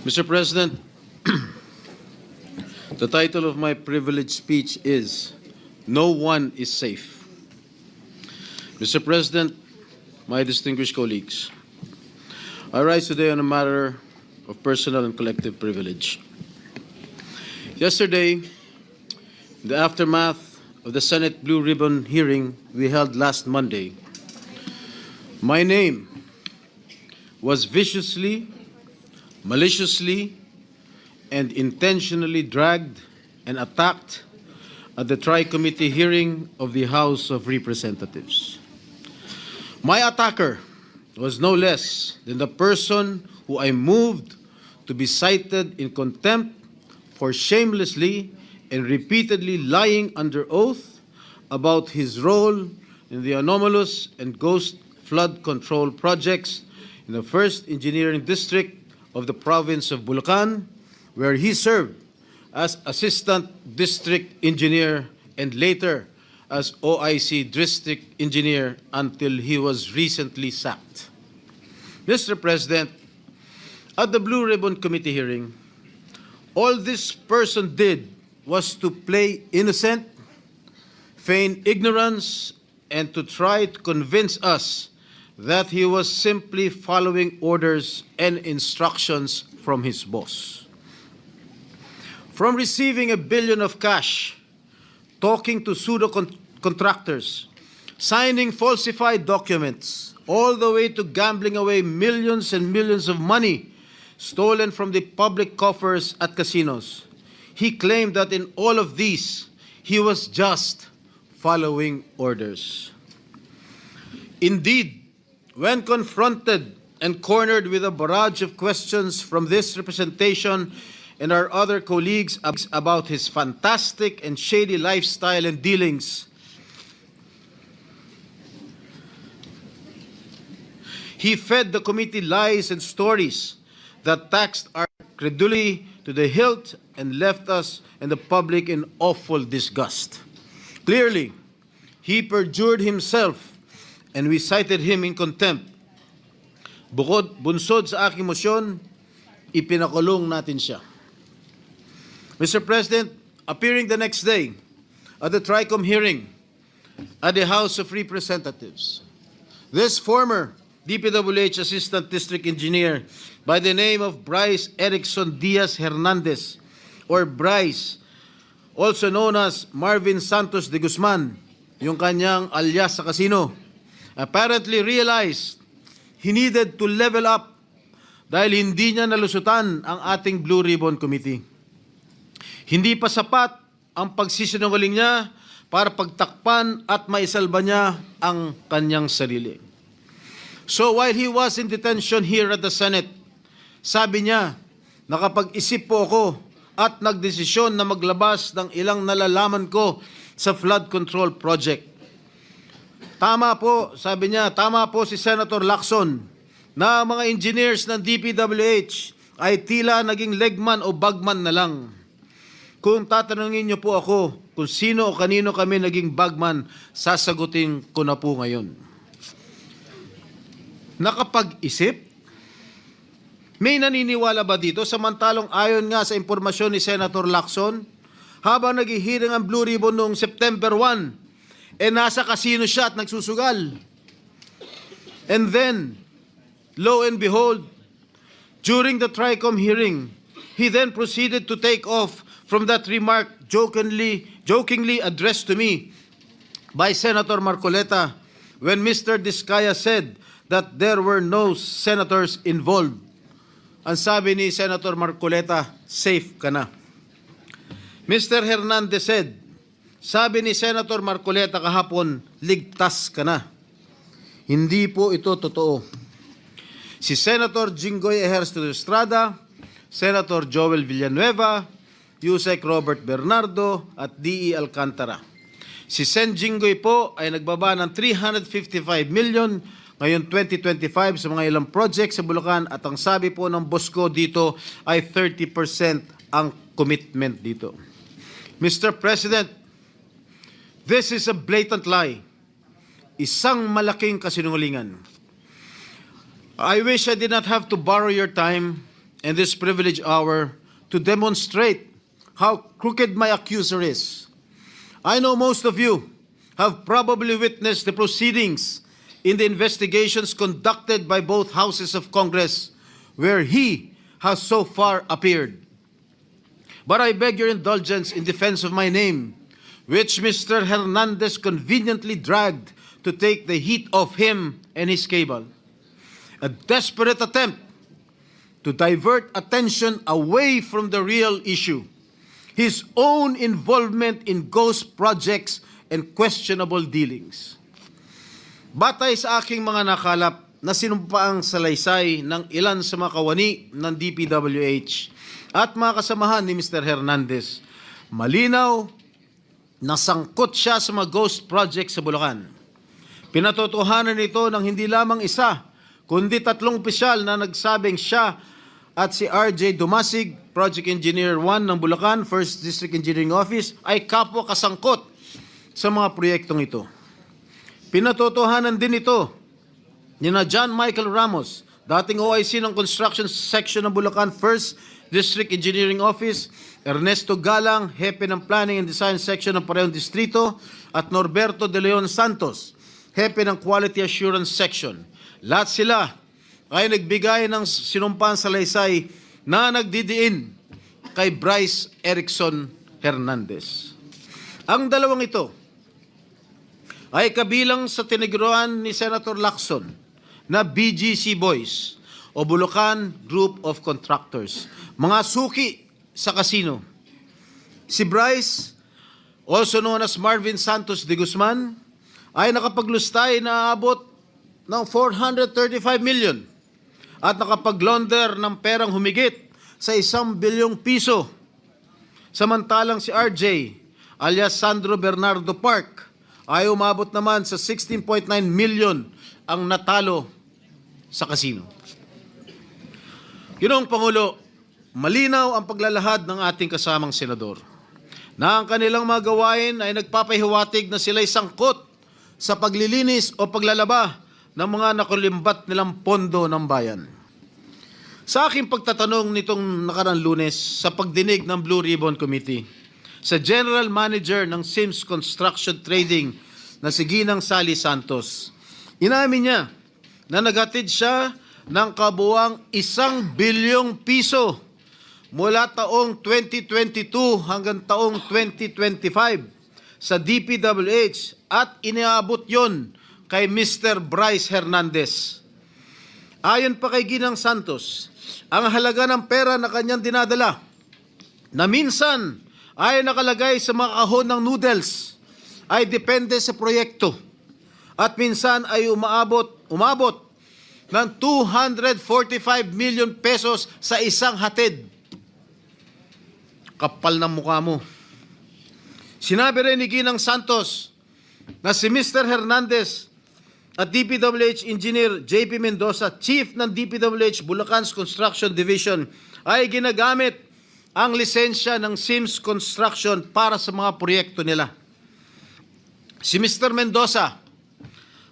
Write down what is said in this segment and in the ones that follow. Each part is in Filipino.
Mr. President, the title of my privileged speech is No One is Safe. Mr. President, my distinguished colleagues, I rise today on a matter of personal and collective privilege. Yesterday, in the aftermath of the Senate Blue Ribbon hearing we held last Monday, my name was viciously, maliciously, and intentionally dragged and attacked at the Tri-Committee hearing of the House of Representatives. My attacker was no less than the person who I moved to be cited in contempt for shamelessly and repeatedly lying under oath about his role in the anomalous and ghost flood control projects in the 1st Engineering District of the province of Bulacan, where he served as Assistant District Engineer and later as OIC District Engineer until he was recently sacked. Mr. President, at the Blue Ribbon Committee hearing, all this person did was to play innocent, feign ignorance, and to try to convince us that he was simply following orders and instructions from his boss. From receiving $1 billion of cash, talking to pseudo-contractors, signing falsified documents, all the way to gambling away millions and millions of money stolen from the public coffers at casinos, he claimed that in all of these, he was just following orders. Indeed, when confronted and cornered with a barrage of questions from this representation and our other colleagues about his fantastic and shady lifestyle and dealings, he fed the committee lies and stories that taxed our credulity to the hilt and left us and the public in awful disgust. Clearly, he perjured himself and we cited him in contempt. Bunsod sa aking motion, ipinakulong natin siya. Mr. President, appearing the next day at the TRICOM hearing at the House of Representatives, this former DPWH Assistant District Engineer by the name of Bryce Erickson Diaz Hernandez, or Bryce, also known as Marvin Santos de Guzman, yung kanyang alias sa casino, apparently realized he needed to level up dahil hindi niya nalusutan ang ating Blue Ribbon Committee. Hindi pa sapat ang pagsisinungaling niya para pagtakpan at maisalba niya ang kanyang sarili. So while he was in detention here at the Senate, sabi niya, nakapag-isip po ako at nagdesisyon na maglabas ng ilang nalalaman ko sa flood control project. Tama po, sabi niya, tama po si Senator Lacson na mga engineers ng DPWH ay tila naging legman o bagman na lang. Kung tatanungin niyo po ako kung sino o kanino kami naging bagman, sasagutin ko na po ngayon. Nakapag-isip? May naniniwala ba dito? Samantalong ayon nga sa impormasyon ni Senator Lacson, habang naghihiring ang Blue Ribbon noong September 1, nasa casino siya at nagsusugal. And then, lo and behold, during the TRICOM hearing, he then proceeded to take off from that remark jokingly addressed to me by Senator Marcoleta when Mr. Diskaya said that there were no senators involved. Ang sabi ni Senator Marcoleta, safe ka na. Mr. Hernandez said, sabi ni Senator Marcoleta kahapon, ligtas ka na. Hindi po ito totoo. Si Senator Jinggoy Ejercito Estrada, Senator Joel Villanueva, Yusek Robert Bernardo at D.E. Alcantara. Si Sen Jinggoy po ay nagbaba ng 355 million ngayon 2025 sa mga ilang projects sa Bulacan at ang sabi po ng boss ko dito ay 30% ang commitment dito. Mr. President, this is a blatant lie. Isang malaking kasinungalingan. I wish I did not have to borrow your time in this privileged hour to demonstrate how crooked my accuser is. I know most of you have probably witnessed the proceedings in the investigations conducted by both houses of Congress, where he has so far appeared. But I beg your indulgence in defense of my name, which Mr. Hernandez conveniently dragged to take the heat off him and his cable. A desperate attempt to divert attention away from the real issue, his own involvement in ghost projects and questionable dealings. Batay sa aking mga nakalap na sinumpaang salaysay ng ilan sa mga kawani ng DPWH at mga kasamahan ni Mr. Hernandez, malinaw na sangkot siya sa mga ghost project sa Bulacan. Pinatotohanan nito ng hindi lamang isa, kundi 3 opisyal na nagsabing siya at si RJ Dumasig, Project Engineer 1 ng Bulacan, 1st District Engineering Office, ay kapwa kasangkot sa mga proyektong ito. Pinatotohanan din ito ni na John Michael Ramos, dating OIC ng Construction Section ng Bulacan 1st District Engineering Office, Ernesto Galang, Hepe ng Planning and Design Section ng parehong distrito, at Norberto De Leon Santos, Hepe ng Quality Assurance Section. Lahat sila ay nagbigay ng sinumpaan salaysay na nagdidiin kay Bryce Erickson Hernandez. Ang dalawang ito ay kabilang sa tiniguruan ni Senator Lacson na BGC Boys o Bulacan Group of Contractors, mga suki sa kasino. Si Bryce, also known as Marvin Santos de Guzman, ay nakapaglustay na abot ng 435 million at nakapag-launder ng perang humigit sa 1 bilyong piso. Samantalang si RJ, alias Sandro Bernardo Park, ay umabot naman sa 16.9 million ang natalo sa kasino. Ginoong Pangulo, malinaw ang paglalahad ng ating kasamang senador na ang kanilang mga gawain ay nagpapahiwatig na sila'y sangkot sa paglilinis o paglalaba ng mga nakulimbat nilang pondo ng bayan. Sa aking pagtatanong nitong nakarang Lunes sa pagdinig ng Blue Ribbon Committee sa General Manager ng Sims Construction Trading na si Ginang Sally Santos, inamin niya na naghatid siya ng kabuuang 1 bilyong piso mula taong 2022 hanggang taong 2025 sa DPWH at iniabot yon kay Mr. Bryce Hernandez. Ayon pa kay Ginang Santos, ang halaga ng pera na kanyang dinadala na minsan ay nakalagay sa mga kahon ng noodles ay depende sa proyekto at minsan ay umabot ng 245 million pesos sa isang hatid. Kapal ng mukha mo. Sinabi rin ni Ginang Santos na si Mr. Hernandez at DPWH Engineer JP Mendoza, Chief ng DPWH Bulacan's Construction Division, ay ginagamit ang lisensya ng Sims Construction para sa mga proyekto nila. Si Mr. Mendoza,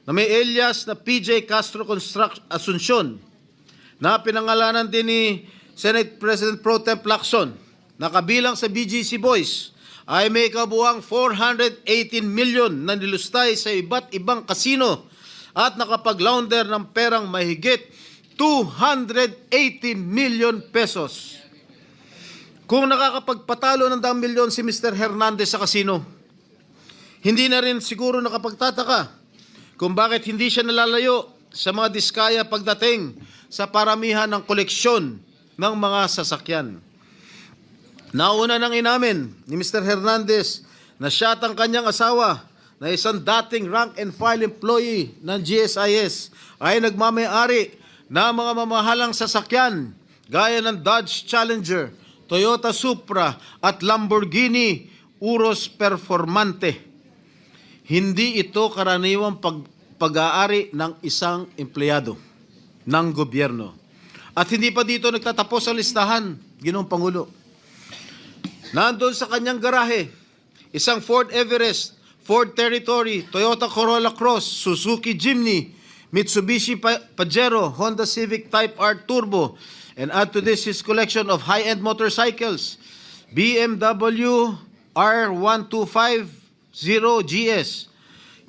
na may alias na PJ Castro Asuncion, na pinangalanan din ni Senate President Pro Tem Lacson, na kabilang sa BGC Boys, ay may kabuuang 418 million na nilustay sa iba't ibang kasino at nakapag-launder ng perang mahigit 280 million pesos. Kung nakakapagpatalo ng 10 milyon si Mr. Hernandez sa kasino, hindi na rin siguro nakapagtataka kung bakit hindi siya nalalayo sa mga diskaya pagdating sa paramihan ng koleksyon ng mga sasakyan. Nauna nang inamin ni Mr. Hernandez na siya at ang kanyang asawa na isang dating rank and file employee ng GSIS ay nagmamayari na mga mamahalang sasakyan gaya ng Dodge Challenger, Toyota Supra at Lamborghini Urus Performante. Hindi ito karaniwang pag-aari ng isang empleyado ng gobyerno. At hindi pa dito nagtatapos ang listahan, Ginoong Pangulo. Nandun sa kanyang garahe, isang Ford Everest, Ford Territory, Toyota Corolla Cross, Suzuki Jimny, Mitsubishi Pajero, Honda Civic Type R Turbo, And add to this his collection of high-end motorcycles, BMW R1250GS,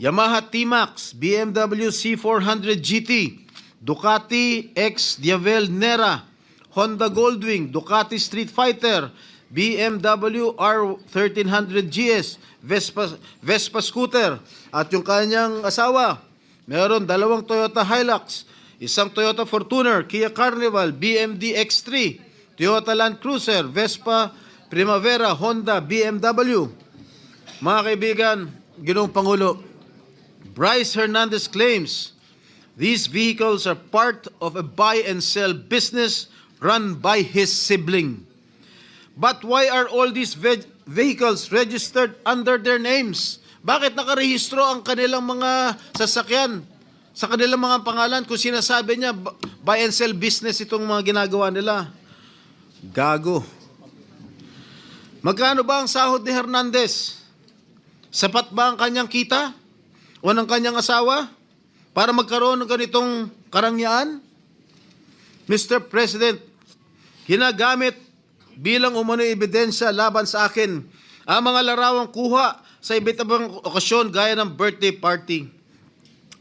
Yamaha T-Max, BMW C400 GT, Ducati X Diavel Nera, Honda Goldwing, Ducati Street Fighter, BMW R1300 GS, Vespa scooter, at yung kanyang asawa, meron 2 Toyota Hilux, 1 Toyota Fortuner, Kia Carnival, BMD X3, Toyota Land Cruiser, Vespa Primavera, Honda, BMW. Mga kaibigan, Ginoong Pangulo, Bryce Hernandez claims these vehicles are part of a buy and sell business run by his sibling. But why are all these vehicles registered under their names? Bakit nakarehistro ang kanilang mga sasakyan sa kanilang mga pangalan kung sinasabi niya buy and sell business itong mga ginagawa nila? Gago. Magkano ba ang sahod ni Hernandez? Sapat ba ang kanyang kita o ng kanyang asawa para magkaroon ng ganitong karangyaan? Mr. President, ginagamit bilang umano'y ebidensya laban sa akin ang mga larawang kuha sa iba't ibang okasyon gaya ng birthday party.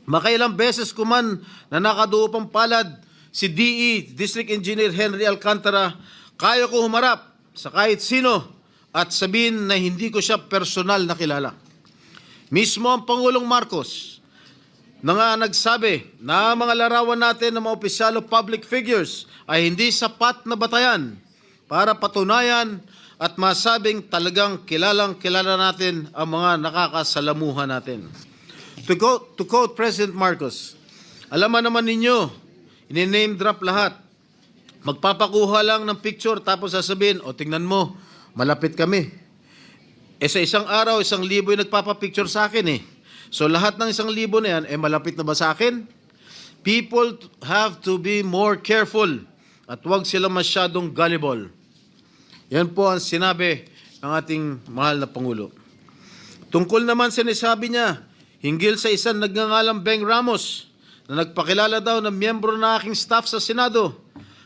Makailang beses ko man na nakaduupang palad si DE, District Engineer Henry Alcantara, kaya ko humarap sa kahit sino at sabihin na hindi ko siya personal na kilala. Mismo ang Pangulong Marcos na nga nagsabi na mga larawan natin ng mga opisyal o public figures ay hindi sapat na batayan para patunayan at masabing talagang kilala natin ang mga nakakasalamuhan natin. To quote President Marcos, alaman naman ninyo, ini-name drop lahat. Magpapakuha lang ng picture tapos sasabihin, o tingnan mo, malapit kami. Sa isang araw, 1,000 yung nagpapapicture sa akin eh. So lahat ng 1,000 na yan, malapit na ba sa akin? People have to be more careful at huwag sila masyadong gullible. Yan po ang sinabi ng ating mahal na Pangulo. Tungkol naman sinasabi niya, hinggil sa isang nagngangalang Beng Ramos na nagpakilala daw ng miyembro ng aking staff sa Senado.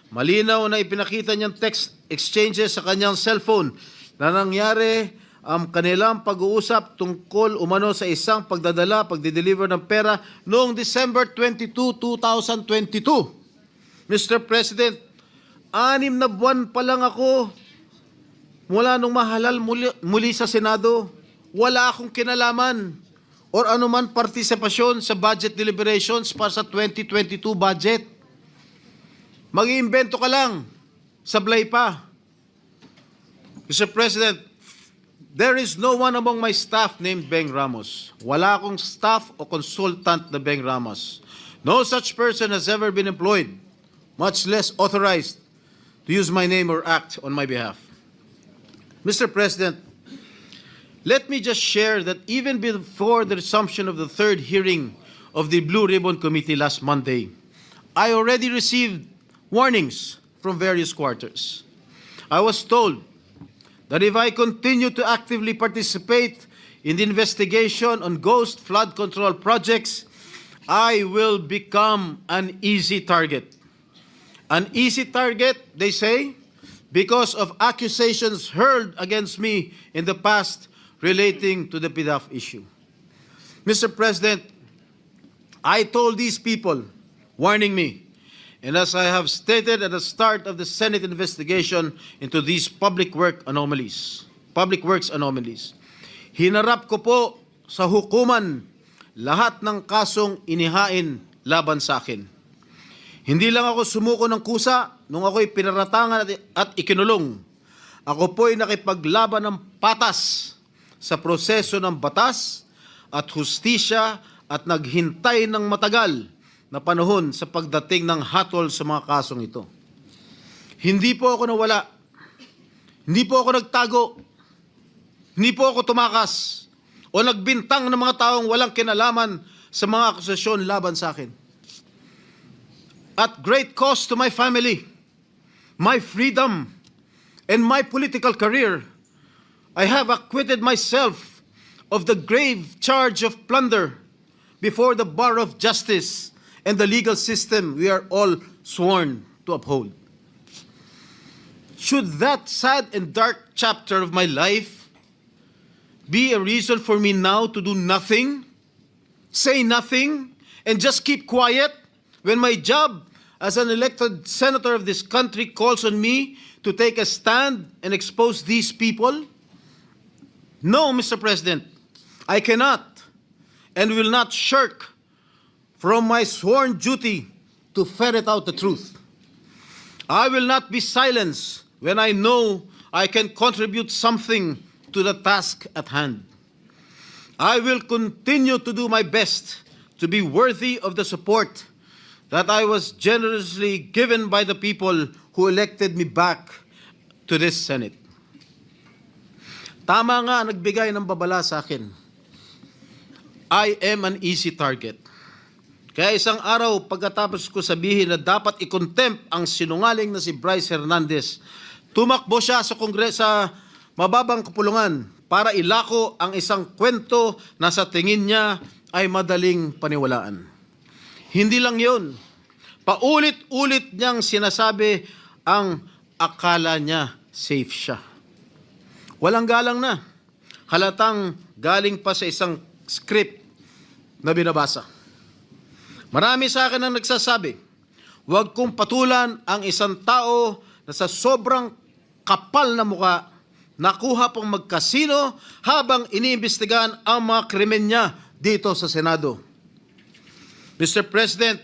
Malinaw na ipinakita niyang text exchanges sa kanyang cellphone na nangyari ang kanilang pag-uusap tungkol umano sa isang pagdideliver ng pera noong December 22, 2022. Mr. President, 6 na buwan pa lang ako mula nung mahalal muli sa Senado. Wala akong kinalaman or anuman partisipasyon sa budget deliberations para sa 2022 budget. Mag-iimbento ka lang, sablay pa. Mr. President, there is no one among my staff named Beng Ramos. Wala akong staff o consultant na Beng Ramos. No such person has ever been employed, much less authorized to use my name or act on my behalf. Mr. President, let me just share that even before the resumption of the 3rd hearing of the Blue Ribbon Committee last Monday, I already received warnings from various quarters. I was told that if I continue to actively participate in the investigation on ghost flood control projects, I will become an easy target. An easy target, they say, because of accusations hurled against me in the past relating to the PDAF issue. Mr. President, I told these people, warning me, and as I have stated at the start of the Senate investigation into these public works anomalies, hinarap ko po sa hukuman lahat ng kasong inihain laban sa akin. Hindi lang ako sumuko ng kusa nung ako'y pinaratangan at ikinulong. Ako po'y nakipaglaban ng patas sa proseso ng batas at hustisya at naghintay ng matagal na panahon sa pagdating ng hatol sa mga kasong ito. Hindi po ako nawala. Hindi po ako nagtago. Hindi po ako tumakas o nagbintang ng mga taong walang kinalaman sa mga akusasyon laban sa akin. At great cost to my family, my freedom, and my political career, I have acquitted myself of the grave charge of plunder before the bar of justice and the legal system we are all sworn to uphold. should that sad and dark chapter of my life be a reason for me now to do nothing, say nothing, and just keep quiet when my job as an elected senator of this country calls on me to take a stand and expose these people? No, Mr. President, I cannot and will not shirk from my sworn duty to ferret out the truth. I will not be silenced when I know I can contribute something to the task at hand. I will continue to do my best to be worthy of the support that I was generously given by the people who elected me back to this Senate. Tama nga nagbigay ng babala sa akin. I am an easy target. Kaya isang araw pagkatapos ko sabihin na dapat i-contempt ang sinungaling na si Bryce Hernandez, tumakbo siya sa Kongreso sa mababang kapulungan para ilako ang isang kwento na sa tingin niya ay madaling paniwalaan. Hindi lang yun. Paulit-ulit niyang sinasabi ang akala niya safe siya. Walang galang na. Halatang galing pa sa isang script na binabasa. Marami sa akin ang nagsasabi, huwag kong patulan ang isang tao na sa sobrang kapal na muka, nakuha pang magkasino habang iniimbestigahan ang mga krimen niya dito sa Senado. Mr. President,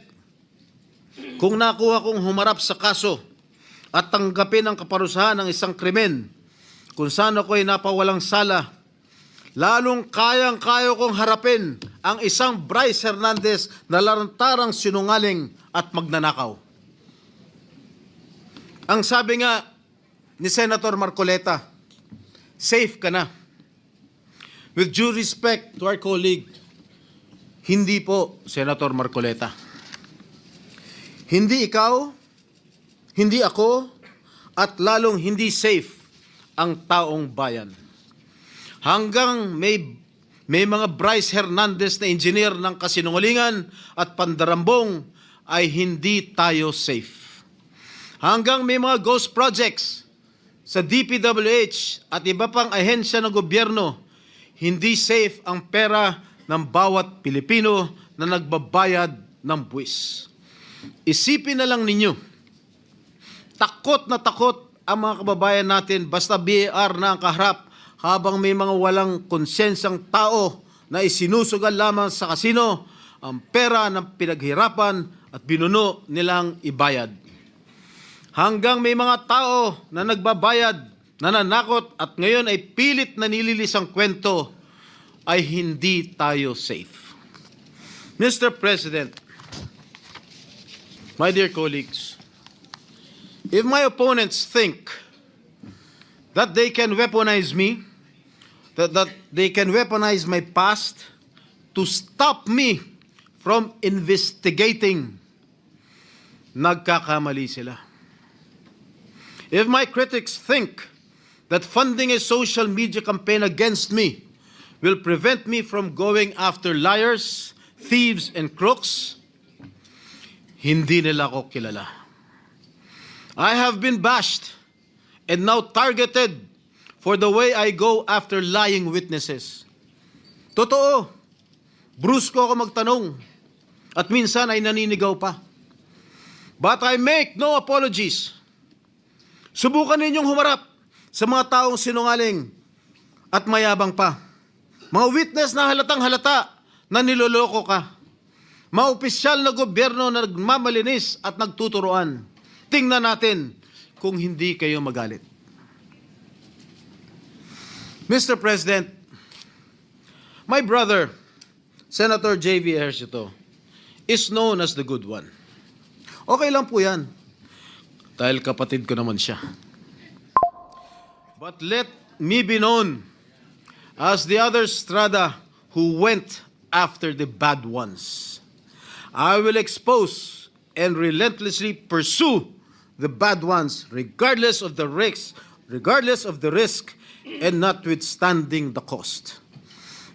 kung nakuha kong humarap sa kaso at tanggapin ang kaparusahan ng isang krimen kung saan ako'y napawalang sala, lalong kayang-kaya kong harapin ang isang Bryce Hernandez na lantarang sinungaling at magnanakaw. Ang sabi nga ni Senator Marcoleta, safe ka na. With due respect to our colleague, hindi po, Senator Marcoleta. Hindi ikaw, hindi ako, at lalong hindi safe ang taong bayan. Hanggang may mga Bryce Hernandez na engineer ng kasinungalingan at pandarambong ay hindi tayo safe. Hanggang may mga ghost projects sa DPWH at iba pang ahensya ng gobyerno, hindi safe ang pera ng bawat Pilipino na nagbabayad ng buwis. Isipin na lang ninyo, takot na takot ang mga kababayan natin basta BAR na ang kaharap habang may mga walang konsensyang tao na isinusugal lamang sa kasino ang pera ng pinaghirapan at binuno nilang ibayad. Hanggang may mga tao na nagbabayad, nananakot at ngayon ay pilit na nililis ang kwento, ay hindi tayo safe. Mr. President, my dear colleagues, if my opponents think that they can weaponize me, that they can weaponize my past to stop me from investigating, nagkakamali sila. If my critics think that funding a social media campaign against me will prevent me from going after liars, thieves, and crooks, hindi nila ako kilala. I have been bashed and now targeted for the way I go after lying witnesses. Totoo, brusko ako magtanong at minsan ay naninigaw pa. But I make no apologies. Subukan ninyong humarap sa mga taong sinungaling at mayabang pa. Mga witness na halatang halata na niloloko ka. Mga opisyal na gobyerno na nagmamalinis at nagtuturoan. Tingnan natin kung hindi kayo magalit. Mr. President, my brother, Senator J.V. Ejercito, is known as the good one. Okay lang po yan, dahil kapatid ko naman siya. But let me be known as the other strada who went after the bad ones. I will expose and relentlessly pursue the bad ones regardless of the risk and notwithstanding the cost.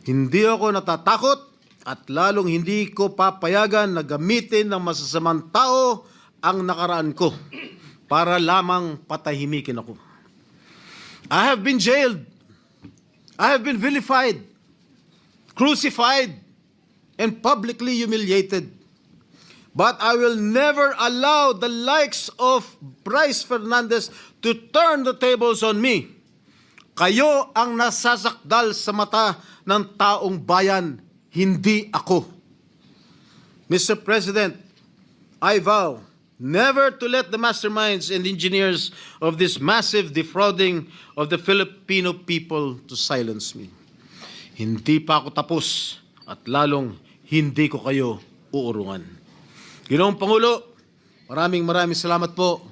Hindi ako natatakot at lalong hindi ko papayagan na gamitin ng masasamang tao ang nakaraan ko para lamang patahimikin ako. I have been jailed. I have been vilified, crucified, and publicly humiliated. But I will never allow the likes of Bryce Fernandez to turn the tables on me. Kayo ang nasasakdal sa mata ng taong bayan, hindi ako. Mr. President, I vow never to let the masterminds and engineers of this massive defrauding of the Filipino people to silence me. Hindi pa ako tapos at lalong hindi ko kayo uurungan. Ginoong Pangulo, maraming salamat po